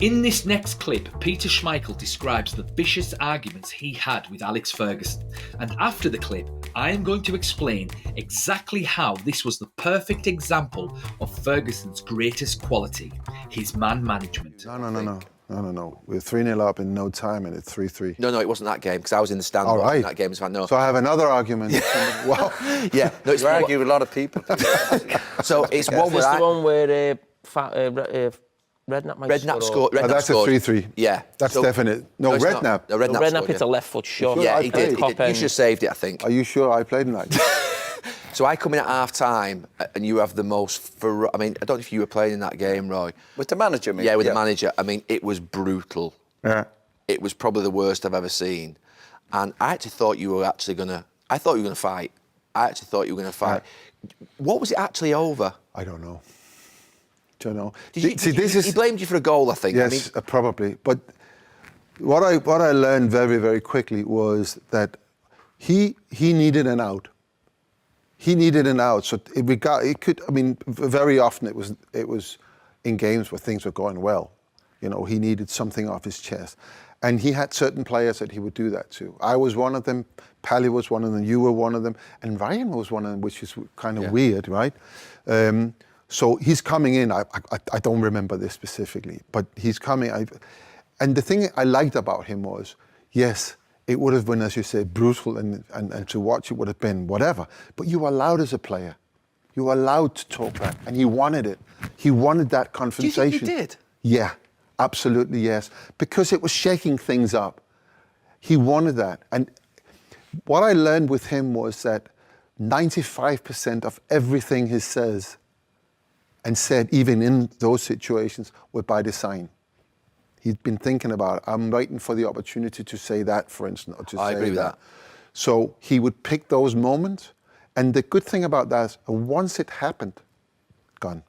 In this next clip, Peter Schmeichel describes the vicious arguments he had with Alex Ferguson. And after the clip, I am going to explain exactly how this was the perfect example of Ferguson's greatest quality, his man management. No. We're 3-0 up in no time and it's 3-3. No, it wasn't that game because I was in the stand All right. in that game. So I have another argument. Well, yeah. No, it's you argue with a lot of people. So it's one where the one where Redknapp scored. That's a 3-3. Yeah. That's definite. No, Redknapp. No, Redknapp hit a left foot shot. Sure Yeah, he did. You should have saved it, I think. Are you sure I played in that? So I come in at half-time and you have the most... I mean, I don't know if you were playing in that game, Roy. With the manager, maybe? Yeah, with the manager. I mean, it was brutal. Yeah. It was probably the worst I've ever seen. And I actually thought you were actually going to... I thought you were going to fight. I actually thought you were going to fight. Yeah. What was it actually over? I don't know. Don't know. He blamed you for a goal, I think. Yes, I mean, probably. But what I learned very, very quickly was that he needed an out. He needed an out. So it could. I mean, very often it was in games where things were going well. You know, he needed something off his chest, and he had certain players that he would do that to. I was one of them. Pally was one of them. You were one of them, and Ryan was one of them, which is kind of weird, right? So he's coming in. I don't remember this specifically, but he's coming. And the thing I liked about him was, yes, it would have been, as you say, brutal, and to watch it would have been whatever. But you were allowed as a player. You were allowed to talk back, and he wanted it. He wanted that confrontation. Do you think he did? Yeah, absolutely, yes. Because it was shaking things up. He wanted that. And what I learned with him was that 95% of everything he says and said, even in those situations, were by design. He'd been thinking about it. I'm waiting for the opportunity to say that, for instance, or to I say agree with that. So he would pick those moments. And the good thing about that is, once it happened, gone.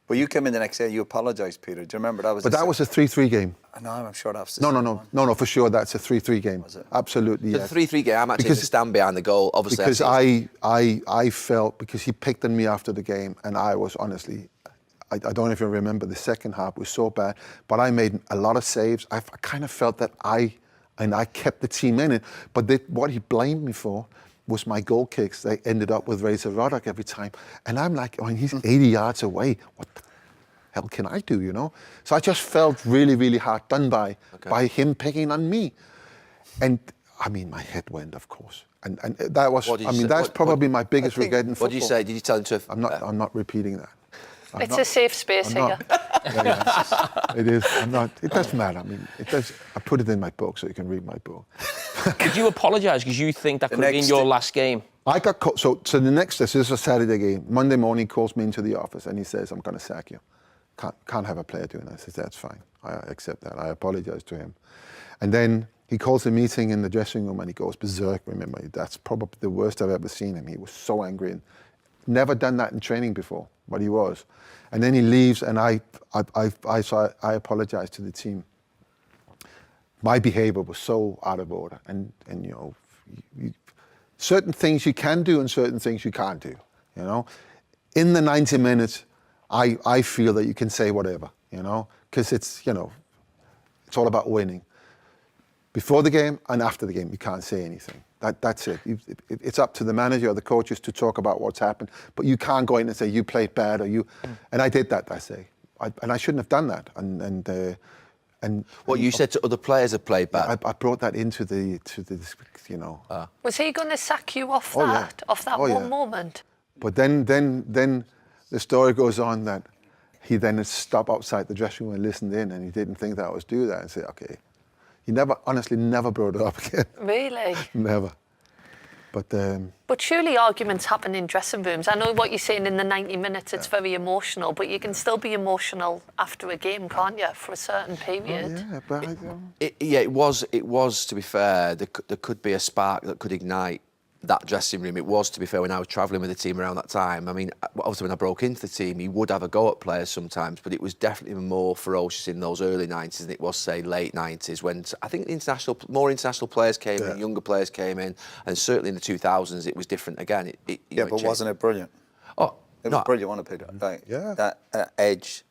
Well, you came in the next day, you apologised, Peter. Do you remember that was? But that was a 3-3 game. No, I'm sure that's No, for sure, that's a 3-3 game. Was it? Absolutely, yes. The 3-3 game, I'm actually going to stand behind the goal, obviously. Because I felt, because he picked on me after the game, and I was honestly, I don't know if you remember, the second half was so bad, but I made a lot of saves. I kind of felt that I kept the team in it, but what he blamed me for was my goal kicks. They ended up with Razor Ruddock every time. And I'm like, oh, he's 80 yards away. What the hell can I do, you know? So I just felt really, really hard done by him picking on me. And, I mean, my head went, of course. And that was, I mean, that's probably my biggest regret in football. What did you say? Did you tell him to... I'm not repeating that. It's a safe space here. It is. I'm not. It doesn't matter. I mean, it does. I put it in my book so you can read my book. Did you apologise because you think that could have been your last game? I got called. So the next, this is a Saturday game. Monday morning, he calls me into the office and he says, "I'm going to sack you. Can't have a player doing that." I says, "That's fine. I accept that." I apologise to him, and then he calls a meeting in the dressing room and he goes berserk. Remember, that's probably the worst I've ever seen him. He was so angry and never done that in training before, but he was. And then he leaves, and I apologized to the team. My behavior was so out of order, and you know, certain things you can do and certain things you can't do. You know, in the 90 minutes, I feel that you can say whatever. You know, because it's, you know, it's all about winning. Before the game and after the game, you can't say anything. That's it. It's up to the manager or the coaches to talk about what's happened, but you can't go in and say you played bad or you. And I did that. I say, and I shouldn't have done that. And what you said to other players have played bad. I brought that into the you know. Was he going to sack you off that one moment? But then the story goes on that he then stopped outside the dressing room and listened in, and he didn't think that I was do that, and said, okay. He honestly never brought it up again. Really? Never. But surely arguments happen in dressing rooms. I know what you're saying in the 90 minutes, it's very emotional, but you can still be emotional after a game, can't you, for a certain period? Yeah, but I don't... It was, to be fair, there could be a spark that could ignite that dressing room. It was, to be fair, when I was travelling with the team around that time. I mean, obviously when I broke into the team, he would have a go at players sometimes, but it was definitely more ferocious in those early 90s than it was, say, late 90s, when I think more international players came in, younger players came in, and certainly in the 2000s it was different again. But wasn't it brilliant? Oh, it was brilliant, wasn't it, Peter? Like, that edge,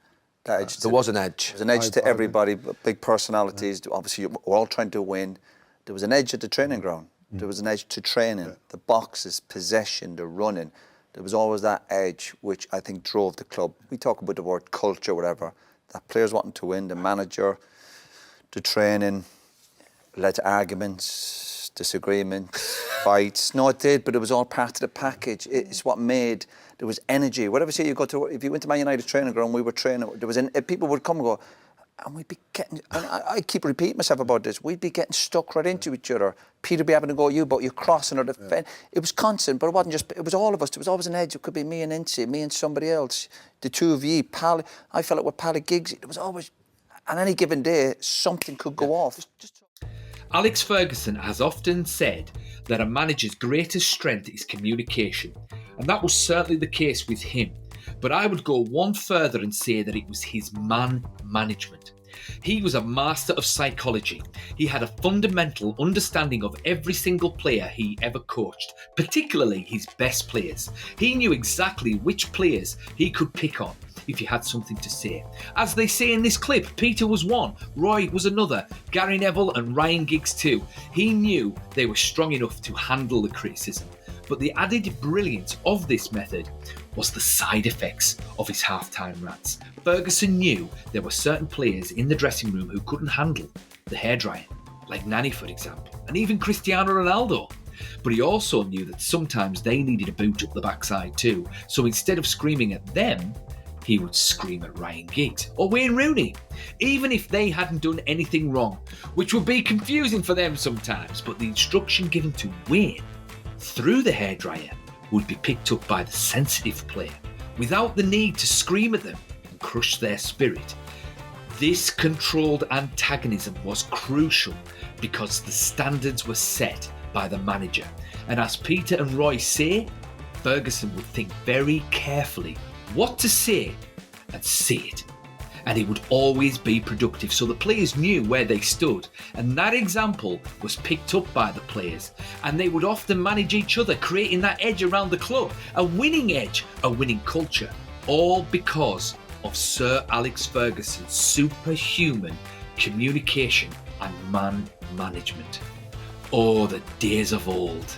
That edge There was an edge. There was an edge to everybody, big personalities. Obviously, we're all trying to win. There was an edge at the training ground. There was an edge to training, the boxes, possession, the running. There was always that edge, which I think drove the club. We talk about the word culture, whatever. That players wanting to win, the manager, the training, led to arguments, disagreements, fights. No, it did, but it was all part of the package. It's what made. There was energy. Whatever say you go to, if you went to Man United training ground, we were training. There was people would come and go, and we'd be getting. And I keep repeating myself about this. We'd be getting stuck right into each other. Peter would be having to go at you, but you're crossing or defend. It was constant, but it wasn't just. It was all of us. There was always an edge. It could be me and Incy, me and somebody else. The two of you, Pal. I felt it with Pal Giggs. It was always. On any given day, something could go off. Alex Ferguson has often said that a manager's greatest strength is communication, and that was certainly the case with him. But I would go one further and say that it was his man management. He was a master of psychology. He had a fundamental understanding of every single player he ever coached, particularly his best players. He knew exactly which players he could pick on if he had something to say. As they say in this clip, Peter was one, Roy was another, Gary Neville and Ryan Giggs too. He knew they were strong enough to handle the criticism. But the added brilliance of this method was the side effects of his halftime rants. Ferguson knew there were certain players in the dressing room who couldn't handle the hairdryer, like Nani for example, and even Cristiano Ronaldo. But he also knew that sometimes they needed a boot up the backside too, so instead of screaming at them, he would scream at Ryan Giggs or Wayne Rooney, even if they hadn't done anything wrong, which would be confusing for them sometimes, but the instruction given to Wayne through the hairdryer would be picked up by the sensitive player without the need to scream at them and crush their spirit. This controlled antagonism was crucial because the standards were set by the manager, and as Peter and Roy say, Ferguson would think very carefully what to say and say it, and it would always be productive, so the players knew where they stood, and that example was picked up by the players, and they would often manage each other, creating that edge around the club, a winning edge, a winning culture, all because of Sir Alex Ferguson's superhuman communication and man management. Oh, the days of old.